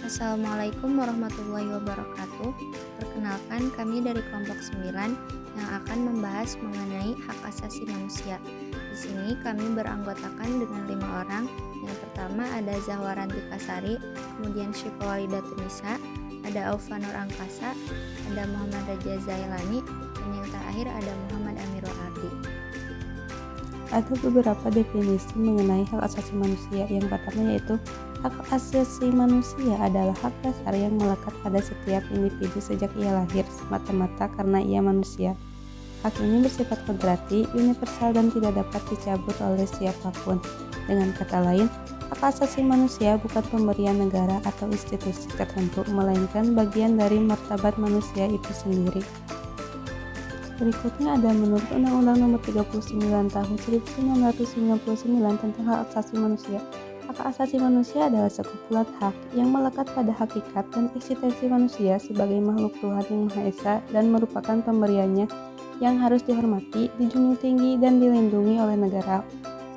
Assalamualaikum warahmatullahi wabarakatuh. Perkenalkan, kami dari kelompok 9 yang akan membahas mengenai hak asasi manusia. Di sini kami beranggotakan dengan 5 orang. Yang pertama ada Zahwa Rantika Sari, kemudian Syifa Walidatunisa, ada Aufa Nur Angkasa, ada Muhammad Raja Zailani, dan yang terakhir ada Muhammad Amirul Ardi. Ada beberapa definisi mengenai hak asasi manusia. Yang pertama yaitu hak asasi manusia adalah hak dasar yang melekat pada setiap individu sejak ia lahir semata-mata karena ia manusia. Hak ini bersifat kodrati, universal dan tidak dapat dicabut oleh siapapun. Dengan kata lain, hak asasi manusia bukan pemberian negara atau institusi tertentu, melainkan bagian dari martabat manusia itu sendiri. Berikutnya ada menurut Undang-Undang Nomor 39 Tahun 1999 tentang hak asasi manusia. Hak asasi manusia adalah sekumpulan hak yang melekat pada hakikat dan eksistensi manusia sebagai makhluk Tuhan yang Maha Esa dan merupakan pemberiannya yang harus dihormati, dijunjung tinggi dan dilindungi oleh negara,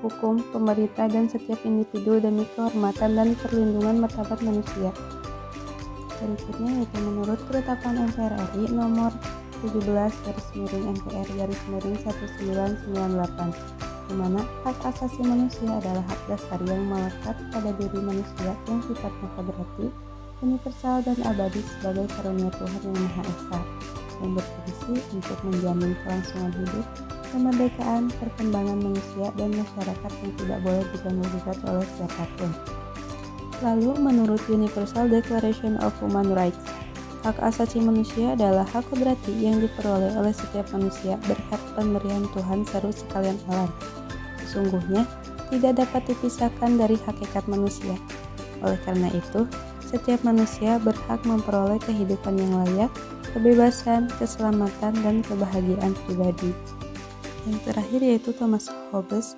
hukum, pemerintah, dan setiap individu demi kehormatan dan perlindungan martabat manusia. Berikutnya yaitu menurut Ketetapan MPR RI Nomor 17/MPR/1998, di mana hak asasi manusia adalah hak dasar yang melekat pada diri manusia yang sifatnya kodrati, universal dan abadi sebagai karunia Tuhan yang Maha Esa, yang berfungsi untuk menjamin kelangsungan hidup, kemerdekaan, perkembangan manusia dan masyarakat yang tidak boleh diganggu-gugat oleh siapapun. Lalu menurut Universal Declaration of Human Rights, hak asasi manusia adalah hak kodrati yang diperoleh oleh setiap manusia berkat pemberian Tuhan seru sekalian alam. Sesungguhnya tidak dapat dipisahkan dari hakikat manusia. Oleh karena itu, setiap manusia berhak memperoleh kehidupan yang layak, kebebasan, keselamatan, dan kebahagiaan pribadi. Yang terakhir yaitu Thomas Hobbes,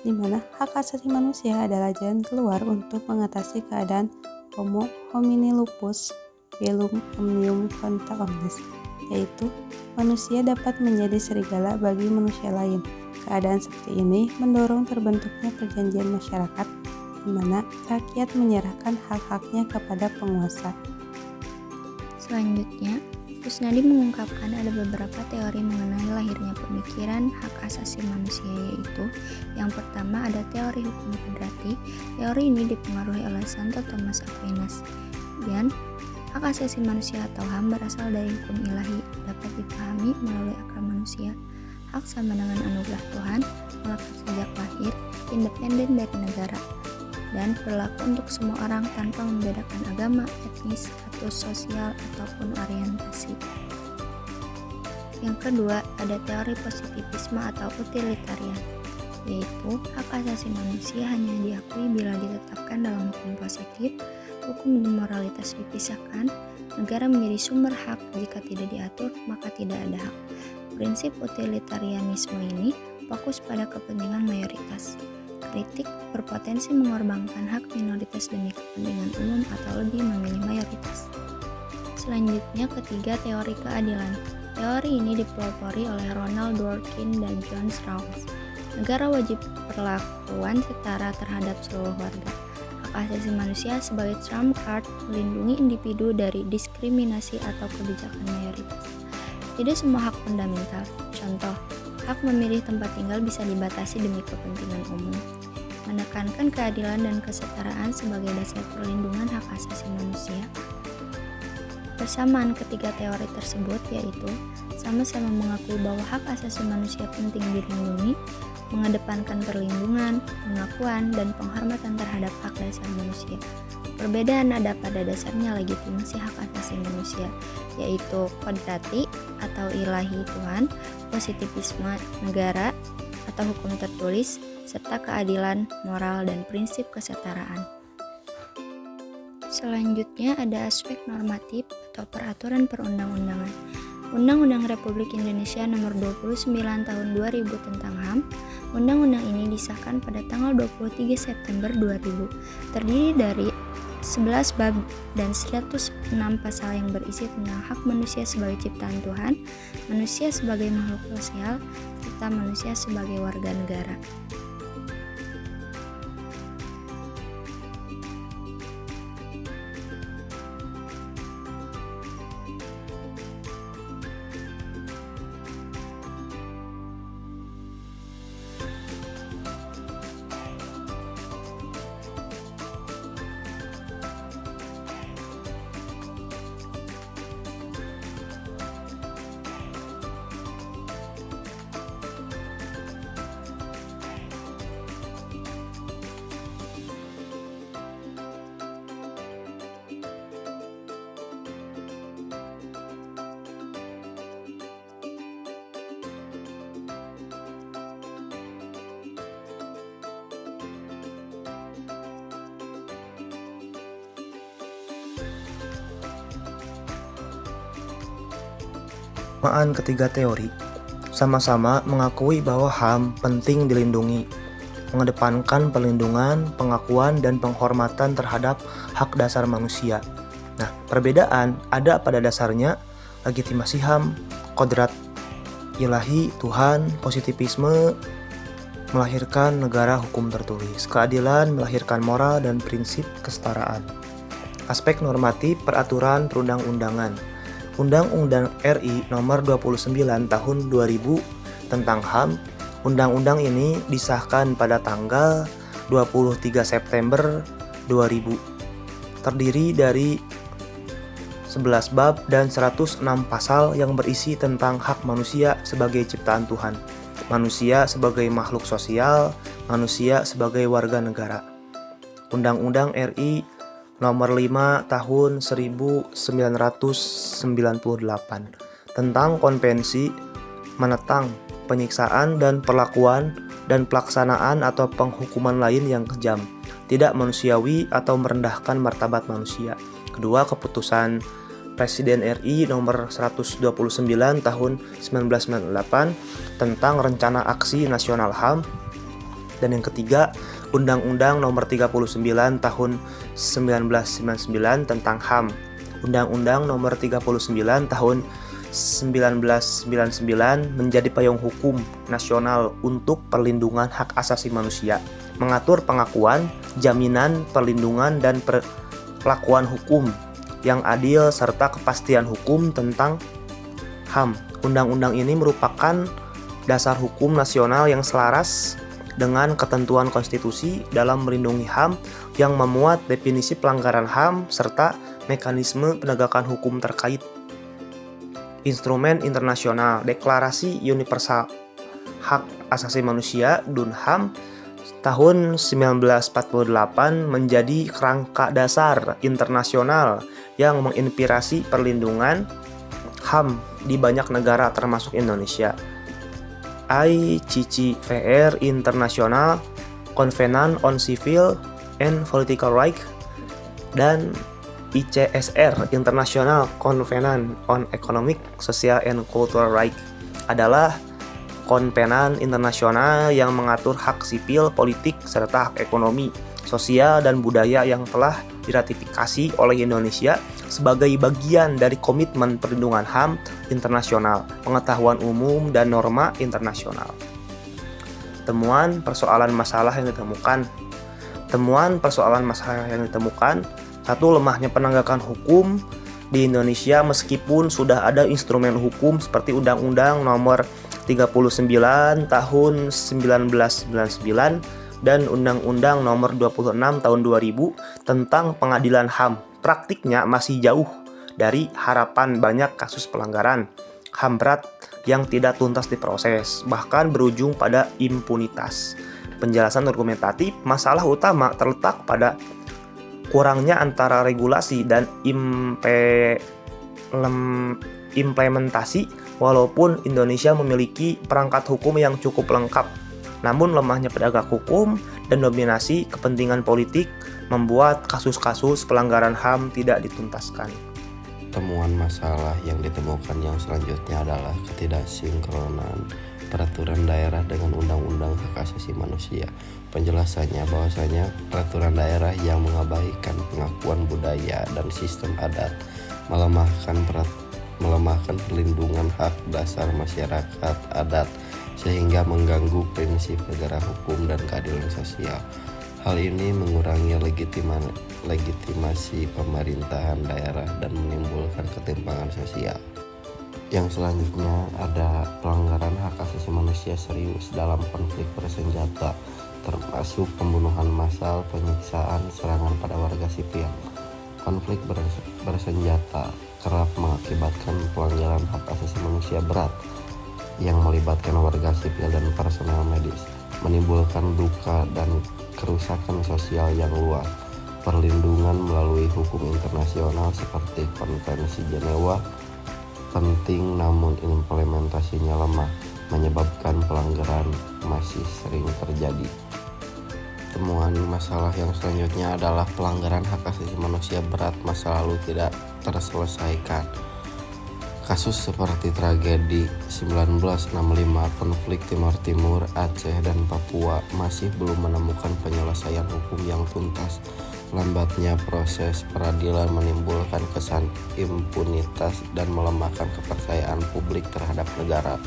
di mana hak asasi manusia adalah jalan keluar untuk mengatasi keadaan homo homini lupus velum omnium contra omnes, yaitu manusia dapat menjadi serigala bagi manusia lain. Keadaan seperti ini mendorong terbentuknya perjanjian masyarakat di mana rakyat menyerahkan hak-haknya kepada penguasa. Selanjutnya, Kusnadi mengungkapkan ada beberapa teori mengenai lahirnya pemikiran hak asasi manusia, yaitu yang pertama ada teori hukum kodrati. Teori ini dipengaruhi oleh Santo Thomas Aquinas. Dan hak asasi manusia atau HAM berasal dari hukum ilahi, dapat dipahami melalui akal manusia. Hak sama dengan anugerah Tuhan, melekat sejak lahir, independen dari negara, dan berlaku untuk semua orang tanpa membedakan agama, etnis, status sosial, ataupun orientasi. Yang kedua, ada teori positivisme atau utilitarian, yaitu hak asasi manusia hanya diakui bila ditetapkan dalam hukum positif, hukum dan moralitas dipisahkan, negara menjadi sumber hak, jika tidak diatur maka tidak ada hak. Prinsip utilitarianisme ini fokus pada kepentingan mayoritas. Kritik berpotensi mengorbankan hak minoritas demi kepentingan umum atau lebih memilih mayoritas. Selanjutnya ketiga, teori keadilan. Teori ini dipelopori oleh Ronald Dworkin dan John Rawls. Negara wajib perlakuan setara terhadap seluruh warga. Hak asasi manusia sebagai trump card melindungi individu dari diskriminasi atau kebijakan mayoritas. Tidak semua hak fundamental, contoh, hak memilih tempat tinggal bisa dibatasi demi kepentingan umum. Menekankan keadilan dan kesetaraan sebagai dasar perlindungan hak asasi manusia. Persamaan ketiga teori tersebut yaitu sama-sama mengakui bahwa hak asasi manusia penting dilindungi, mengedepankan perlindungan, pengakuan, dan penghormatan terhadap hak dasar manusia. Perbedaan ada pada dasarnya legitimasi hak asasi manusia, yaitu kodrati atau ilahi Tuhan, positivisme negara atau hukum tertulis, serta keadilan, moral, dan prinsip kesetaraan. Selanjutnya ada aspek normatif atau peraturan perundang-undangan. Undang-Undang Republik Indonesia Nomor 29 Tahun 2000 tentang HAM. Undang-undang ini disahkan pada tanggal 23 September 2000. Terdiri dari 11 bab dan 106 pasal yang berisi tentang hak manusia sebagai ciptaan Tuhan, manusia sebagai makhluk sosial, serta manusia sebagai warga negara. penerimaan ketiga teori sama-sama mengakui bahwa HAM penting dilindungi, mengedepankan perlindungan, pengakuan, dan penghormatan terhadap hak dasar manusia. Nah, perbedaan ada pada dasarnya legitimasi HAM, kodrat ilahi, Tuhan, positivisme melahirkan negara hukum tertulis, keadilan melahirkan moral dan prinsip kesetaraan. Aspek normatif peraturan perundang-undangan. Undang-Undang RI Nomor 29 Tahun 2000 tentang HAM. Undang-undang ini disahkan pada tanggal 23 September 2000. Terdiri dari 11 bab dan 106 pasal yang berisi tentang hak manusia sebagai ciptaan Tuhan, manusia sebagai makhluk sosial, manusia sebagai warga negara. Undang-Undang RI Nomor 5 Tahun 1998 tentang Konvensi menentang penyiksaan dan perlakuan dan pelaksanaan atau penghukuman lain yang kejam, tidak manusiawi atau merendahkan martabat manusia. Kedua, keputusan Presiden RI Nomor 129 Tahun 1998 tentang Rencana Aksi Nasional HAM. Dan yang ketiga, Undang-Undang Nomor 39 Tahun 1999 tentang HAM. Undang-Undang Nomor 39 Tahun 1999 menjadi payung hukum nasional untuk perlindungan hak asasi manusia, mengatur pengakuan, jaminan, perlindungan, dan perlakuan hukum yang adil serta kepastian hukum tentang HAM. Undang-undang ini merupakan dasar hukum nasional yang selaras dengan ketentuan konstitusi dalam melindungi HAM yang memuat definisi pelanggaran HAM serta mekanisme penegakan hukum terkait. Instrumen internasional, Deklarasi Universal Hak Asasi Manusia (DUNHAM) tahun 1948 menjadi kerangka dasar internasional yang menginspirasi perlindungan HAM di banyak negara termasuk Indonesia. ICCPR International Covenant on Civil and Political Rights dan ICSR International Covenant on Economic, Social and Cultural Rights adalah konvenan internasional yang mengatur hak sipil, politik, serta hak ekonomi, sosial, dan budaya yang telah diratifikasi oleh Indonesia sebagai bagian dari komitmen perlindungan HAM internasional, pengetahuan umum, dan norma internasional. Temuan persoalan masalah yang ditemukan. Satu, lemahnya penegakan hukum di Indonesia meskipun sudah ada instrumen hukum seperti Undang-Undang Nomor 39 Tahun 1999 dan Undang-Undang Nomor 26 Tahun 2000 tentang pengadilan HAM. Praktiknya masih jauh dari harapan banyak kasus pelanggaran HAM berat yang tidak tuntas diproses, bahkan berujung pada impunitas. Penjelasan argumentatif, masalah utama terletak pada kurangnya antara regulasi dan implementasi. Walaupun Indonesia memiliki perangkat hukum yang cukup lengkap, namun lemahnya penegak hukum dan dominasi kepentingan politik membuat kasus-kasus pelanggaran HAM tidak dituntaskan. Temuan masalah yang ditemukan yang selanjutnya adalah ketidaksinkronan peraturan daerah dengan Undang-Undang Hak Asasi Manusia. Penjelasannya bahwasanya peraturan daerah yang mengabaikan pengakuan budaya dan sistem adat melemahkan perlindungan hak dasar masyarakat adat sehingga mengganggu prinsip negara hukum dan keadilan sosial. Hal ini mengurangi legitimasi pemerintahan daerah dan menimbulkan ketimpangan sosial. Yang selanjutnya ada pelanggaran hak asasi manusia serius dalam konflik bersenjata, termasuk pembunuhan massal, penyiksaan, serangan pada warga sipil. Konflik bersenjata kerap mengakibatkan pelanggaran hak asasi manusia berat yang melibatkan warga sipil dan personel medis, menimbulkan duka dan kerusakan sosial yang luas. Perlindungan melalui hukum internasional seperti Konvensi Jenewa penting, namun implementasinya lemah, menyebabkan pelanggaran masih sering terjadi. Temuan masalah yang selanjutnya adalah pelanggaran hak asasi manusia berat masa lalu tidak terselesaikan. Kasus seperti tragedi 1965, konflik Timor Timur, Aceh, dan Papua masih belum menemukan penyelesaian hukum yang tuntas. Lambatnya proses peradilan menimbulkan kesan impunitas dan melemahkan kepercayaan publik terhadap negara.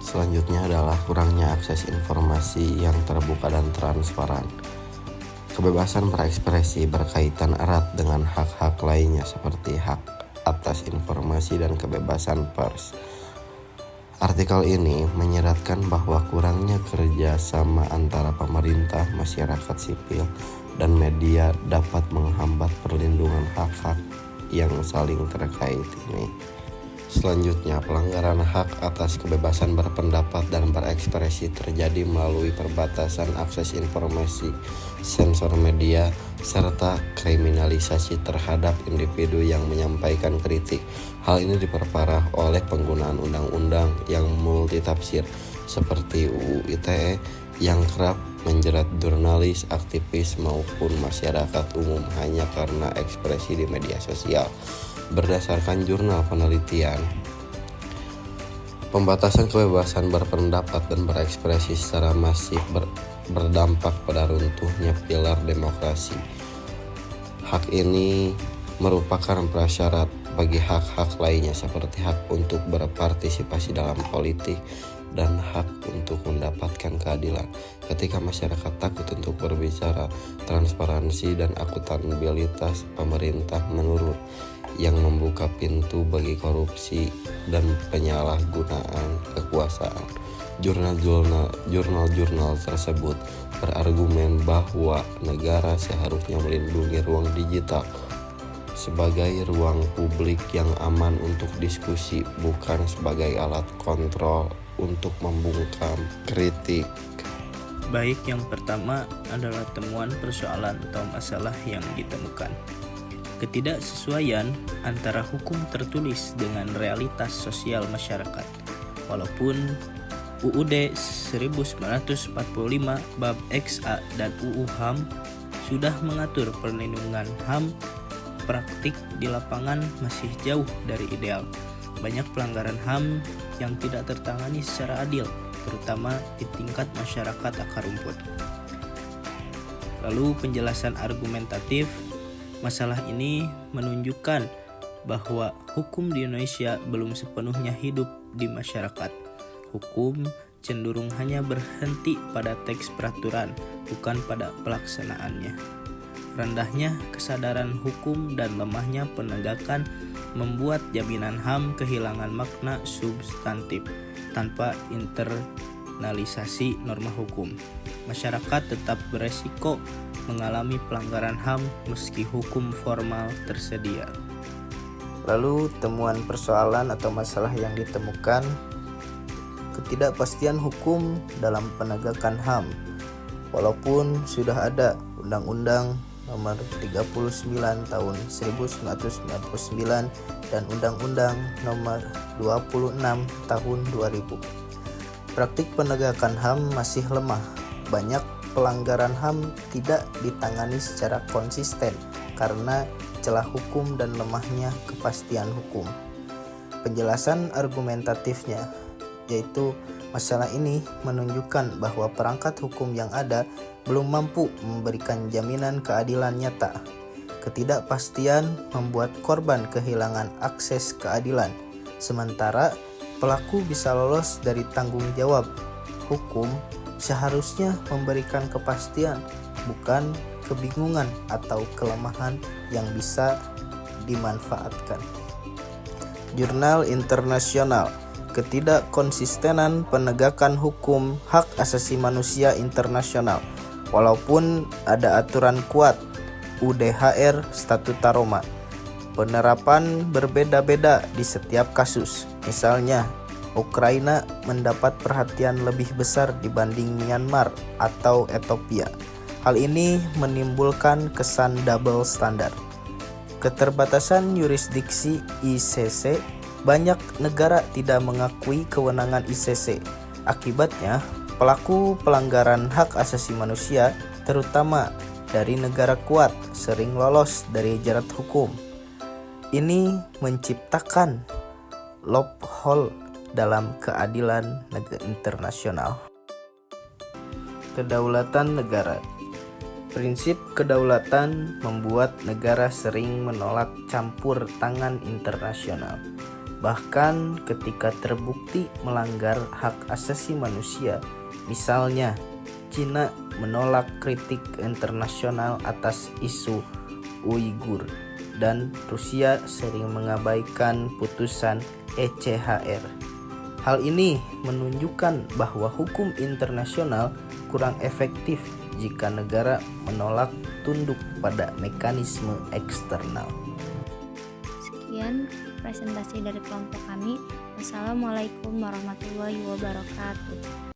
Selanjutnya adalah kurangnya akses informasi yang terbuka dan transparan. Kebebasan berekspresi berkaitan erat dengan hak-hak lainnya seperti hak atas informasi dan kebebasan pers. Artikel ini menyeratkan bahwa kurangnya kerjasama antara pemerintah, masyarakat sipil, dan media dapat menghambat perlindungan hak-hak yang saling terkait ini. Selanjutnya, pelanggaran hak atas kebebasan berpendapat dan berekspresi terjadi melalui perbatasan akses informasi, sensor media, serta kriminalisasi terhadap individu yang menyampaikan kritik. Hal ini diperparah oleh penggunaan undang-undang yang multitafsir seperti UU ITE yang kerap menjerat jurnalis, aktivis, maupun masyarakat umum hanya karena ekspresi di media sosial. Berdasarkan jurnal penelitian, pembatasan kebebasan berpendapat dan berekspresi secara masif berdampak pada runtuhnya pilar demokrasi. Hak ini merupakan prasyarat bagi hak-hak lainnya seperti hak untuk berpartisipasi dalam politik dan hak untuk mendapatkan keadilan. Ketika masyarakat takut untuk berbicara, transparansi dan akuntabilitas pemerintah menurun, yang membuka pintu bagi korupsi dan penyalahgunaan kekuasaan. Jurnal-jurnal tersebut berargumen bahwa negara seharusnya melindungi ruang digital sebagai ruang publik yang aman untuk diskusi, bukan sebagai alat kontrol untuk membungkam kritik. Baik, yang pertama adalah temuan persoalan atau masalah yang ditemukan. Ketidaksesuaian antara hukum tertulis dengan realitas sosial masyarakat. Walaupun UUD 1945 Bab XA dan UU HAM sudah mengatur perlindungan HAM, praktik di lapangan masih jauh dari ideal. Banyak pelanggaran HAM yang tidak tertangani secara adil, terutama di tingkat masyarakat akar rumput. Lalu penjelasan argumentatif. Masalah ini menunjukkan bahwa hukum di Indonesia belum sepenuhnya hidup di masyarakat. Hukum cenderung hanya berhenti pada teks peraturan, bukan pada pelaksanaannya. Rendahnya kesadaran hukum dan lemahnya penegakan membuat jaminan HAM kehilangan makna substantif tanpa internalisasi norma hukum. Masyarakat tetap beresiko mengalami pelanggaran HAM meski hukum formal tersedia. Lalu temuan persoalan atau masalah yang ditemukan, ketidakpastian hukum dalam penegakan HAM. Walaupun sudah ada Undang-Undang Nomor 39 Tahun 1999 dan Undang-Undang Nomor 26 Tahun 2000. Praktik penegakan HAM masih lemah. Banyak pelanggaran HAM tidak ditangani secara konsisten karena celah hukum dan lemahnya kepastian hukum. Penjelasan argumentatifnya, yaitu masalah ini menunjukkan bahwa perangkat hukum yang ada belum mampu memberikan jaminan keadilan nyata. Ketidakpastian membuat korban kehilangan akses keadilan, sementara pelaku bisa lolos dari tanggung jawab. Hukum seharusnya memberikan kepastian, bukan kebingungan atau kelemahan yang bisa dimanfaatkan. Jurnal internasional. Ketidakkonsistenan penegakan hukum hak asasi manusia internasional. Walaupun ada aturan kuat UDHR Statuta Roma, penerapan berbeda-beda di setiap kasus. Misalnya, Ukraina mendapat perhatian lebih besar dibanding Myanmar atau Ethiopia. Hal ini menimbulkan kesan double standar. Keterbatasan yurisdiksi ICC. Banyak negara tidak mengakui kewenangan ICC. Akibatnya, pelaku pelanggaran hak asasi manusia, terutama dari negara kuat, sering lolos dari jerat hukum. Ini menciptakan loophole dalam keadilan internasional. Kedaulatan negara. Prinsip kedaulatan membuat negara sering menolak campur tangan internasional. Bahkan ketika terbukti melanggar hak asasi manusia, misalnya Cina menolak kritik internasional atas isu Uighur dan Rusia sering mengabaikan putusan ECHR. Hal ini menunjukkan bahwa hukum internasional kurang efektif jika negara menolak tunduk pada mekanisme eksternal. Sekian presentasi dari kelompok kami. Wassalamualaikum warahmatullahi wabarakatuh.